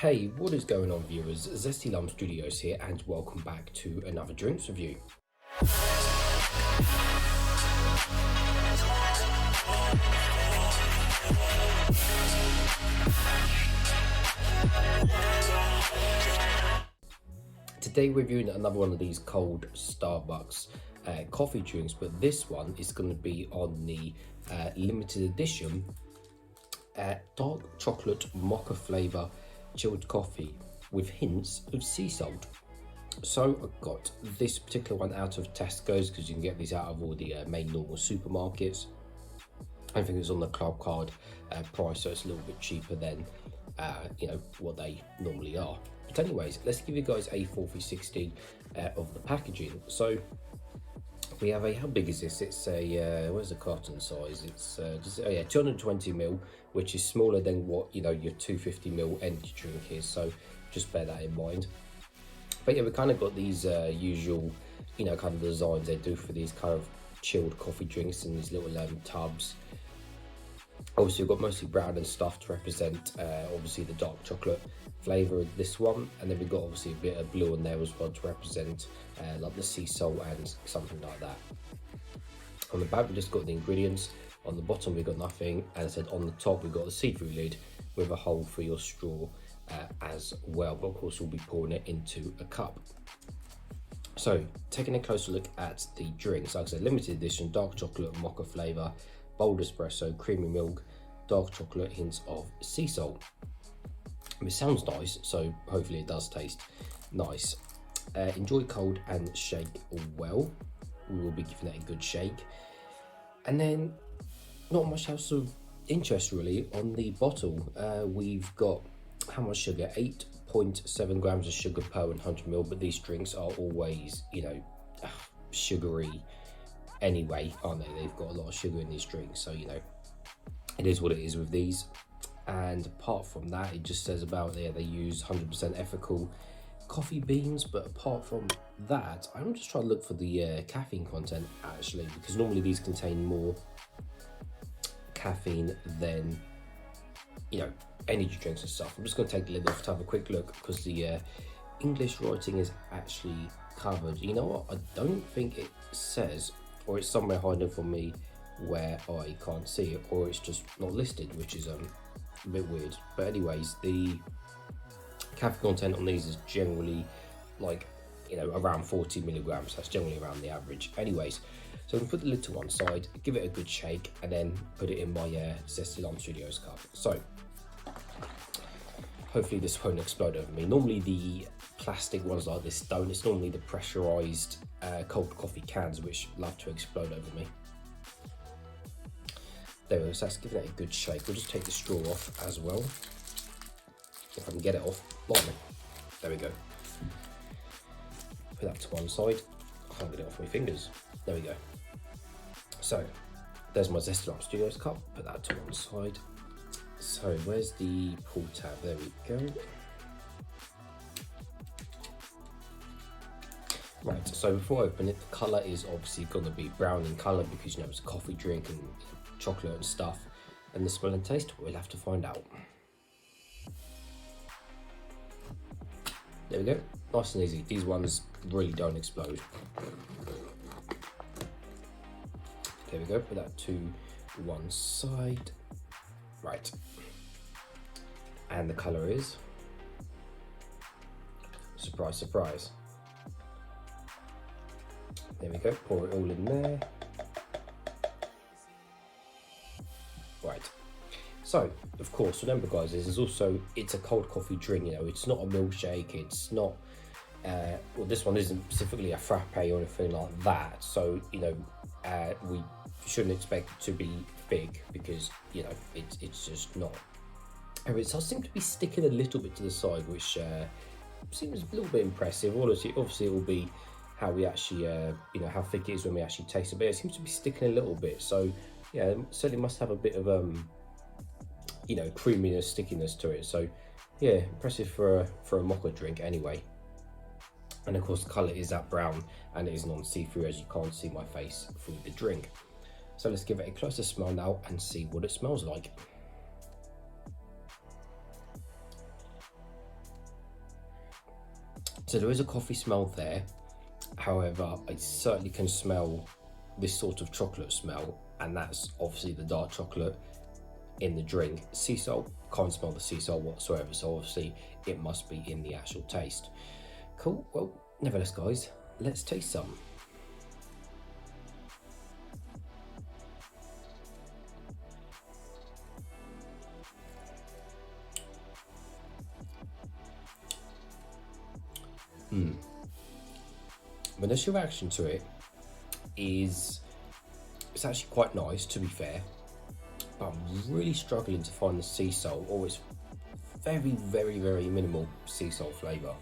Hey, what is going on, viewers? Zesty Lum Studios here, and welcome back to another drinks review. Today we're reviewing another one of these cold Starbucks coffee drinks, but this one is going to be on the limited edition dark chocolate mocha flavour chilled coffee with hints of sea salt. So I got this particular one out of Tesco's because you can get these out of all the main normal supermarkets. I think it's on the club card price, so it's a little bit cheaper than what they normally are. But anyways, let's give you guys a 460 of the packaging. So we have a, how big is this? It's a where's the carton size? It's 220ml, which is smaller than what your 250ml energy drink is, so just bear that in mind. But yeah, we kind of got these usual kind of designs they do for these kind of chilled coffee drinks in these little tubs. Obviously we've got mostly brown and stuff to represent obviously the dark chocolate flavour of this one, and then we've got obviously a bit of blue on there as well to represent like the sea salt and something like that. On the back we just got the ingredients, on the bottom we got nothing, and I said on the top we got the see-through lid with a hole for your straw as well, but of course we'll be pouring it into a cup. So taking a closer look at the drinks, like I said, limited edition dark chocolate mocha flavour, bold espresso, creamy milk, dark chocolate, hints of sea salt. It sounds nice, so hopefully it does taste nice. Enjoy cold and shake well. We will be giving it a good shake. And then not much else of interest really on the bottle. We've got how much sugar? 8.7 grams of sugar per 100ml, but these drinks are always sugary anyway, aren't they? They've got a lot of sugar in these drinks, so it is what it is with these. And apart from that, it just says about there they use 100% ethical coffee beans, but apart from that, I'm just trying to look for the caffeine content actually, because normally these contain more caffeine than energy drinks and stuff. I'm just going to take the lid off to have a quick look because the English writing is actually covered. You know what, I don't think it says, or it's somewhere hiding from me where I can't see it, or it's just not listed, which is a bit weird. But anyways, the caffeine content on these is generally like around 40 milligrams. That's generally around the average. Anyways, so I'm gonna put the lid to one side, give it a good shake, and then put it in my Zesty Lum Studios cup. So hopefully this won't explode over me. Normally the plastic ones like this don't. It's normally the pressurized cold coffee cans which love to explode over me. There we go, so that's giving it a good shake. We'll just take the straw off as well, if I can get it off. Blimey. There we go. Put that to one side. I can't get it off my fingers. There we go. So there's my Zesty Lum Studios cup. Put that to one side. So where's the pull tab? There we go. Right, so before I open it, the colour is obviously going to be brown in colour because it's a coffee drink and chocolate and stuff. And the smell and taste, we'll have to find out. There we go, nice and easy. These ones really don't explode. There we go, put that to one side. Right, and the colour is, surprise, surprise. There we go, pour it all in there. Right, so of course, remember guys, it's a cold coffee drink. It's not a milkshake, it's not well, this one isn't specifically a frappe or anything like that, so we shouldn't expect it to be big because it's just not. It does seem to be sticking a little bit to the side, which seems a little bit impressive. Obviously it will be how we actually how thick it is when we actually taste it, but it seems to be sticking a little bit, so yeah, it certainly must have a bit of creaminess, stickiness to it. So yeah, impressive for a mocha drink anyway. And of course the colour is that brown, and it is non-see-through, as you can't see my face through the drink. So let's give it a closer smell now and see what it smells like. So there is a coffee smell there. However, I certainly can smell this sort of chocolate smell, and that's obviously the dark chocolate in the drink. Sea salt, can't smell the sea salt whatsoever, so obviously it must be in the actual taste. Cool, well, nevertheless guys, let's taste some. The initial reaction to it is, it's actually quite nice, to be fair, but I'm really struggling to find the sea salt, or it's very, very, very minimal sea salt flavour.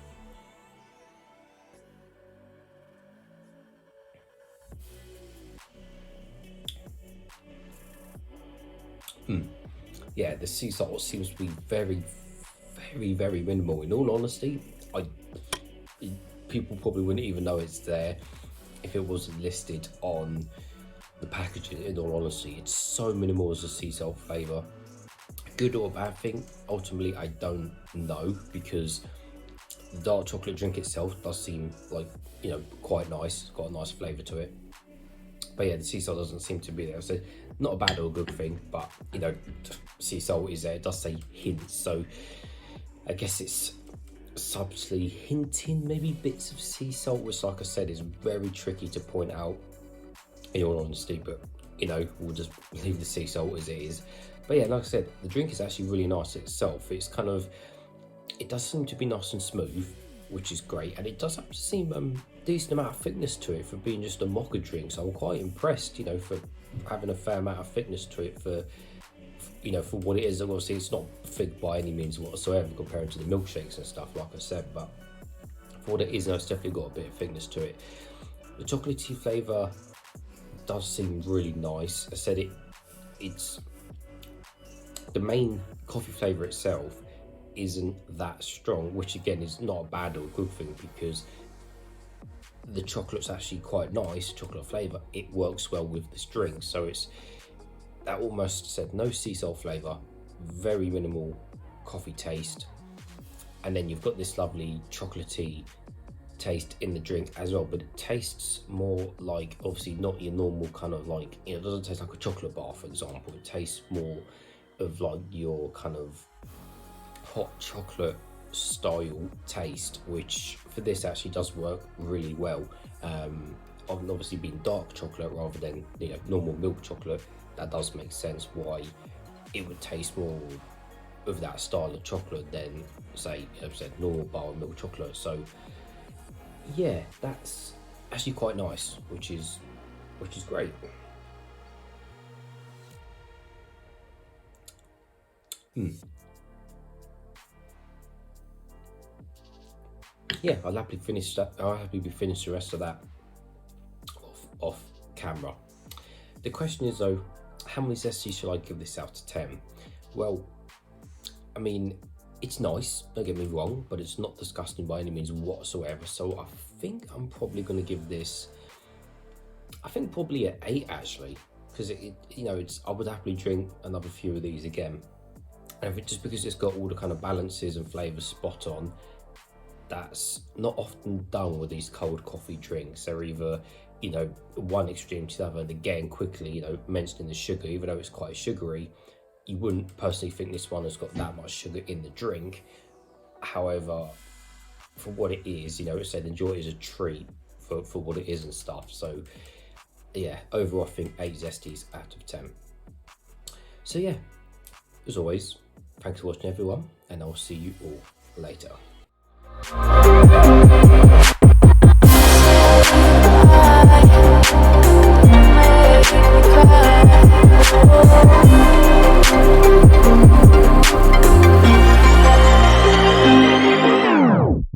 Yeah, the sea salt seems to be very, very, very minimal. In all honesty, people probably wouldn't even know it's there if it wasn't listed on the packaging. In all honesty, it's so minimal as a sea salt flavour. Good or a bad thing, ultimately I don't know, because the dark chocolate drink itself does seem like, you know, quite nice. It's got a nice flavour to it. But yeah, the sea salt doesn't seem to be there. So not a bad or a good thing, but you know, sea salt is there. It does say hints, so I guess it's subtly hinting maybe bits of sea salt, which, like I said, is very tricky to point out in all honesty. But you know, we'll just leave the sea salt as it is. But yeah, like I said, the drink is actually really nice itself. It's kind of, it does seem to be nice and smooth, which is great, and it does have to seem decent amount of thickness to it for being just a mocha drink. So I'm quite impressed, you know, for having a fair amount of thickness to it, for you know, for what it is. Obviously it's not thick by any means whatsoever compared to the milkshakes and stuff, like I said, but for what it is, it's definitely got a bit of thickness to it. The chocolatey flavour does seem really nice. I said it's the main coffee flavour itself isn't that strong, which again is not a bad or a good thing, because the chocolate's actually quite nice, chocolate flavour. It works well with this drink, so it's that almost said no sea salt flavour, very minimal coffee taste, and then you've got this lovely chocolatey taste in the drink as well, but it tastes more like, obviously not your normal kind of, like, you know, it doesn't taste like a chocolate bar, for example. It tastes more of like your kind of hot chocolate style taste, which for this actually does work really well. Obviously being dark chocolate rather than, you know, normal milk chocolate, that does make sense why it would taste more of that style of chocolate than, say, as I said, normal bar of milk chocolate. So yeah, that's actually quite nice, which is great. Yeah, I'll happily finish that. I'll happily finish the rest of that off camera. The question is though, how many zesties should I give this out of 10? Well, I mean, it's nice, don't get me wrong, but it's not disgusting by any means whatsoever. So I think I'm probably going to give this, I think probably an 8 actually, because it you know, I would happily drink another few of these again. And just because it's got all the kind of balances and flavours spot on, that's not often done with these cold coffee drinks. They're either, you know, one extreme to the other. And again, quickly, you know, mentioning the sugar, even though it's quite sugary, you wouldn't personally think this one has got that much sugar in the drink. However, for what it is, you know, it said enjoy it as a treat for what it is and stuff. So yeah, overall I think 8 zesties out of 10. So yeah, as always, thanks for watching everyone, and I'll see you all later.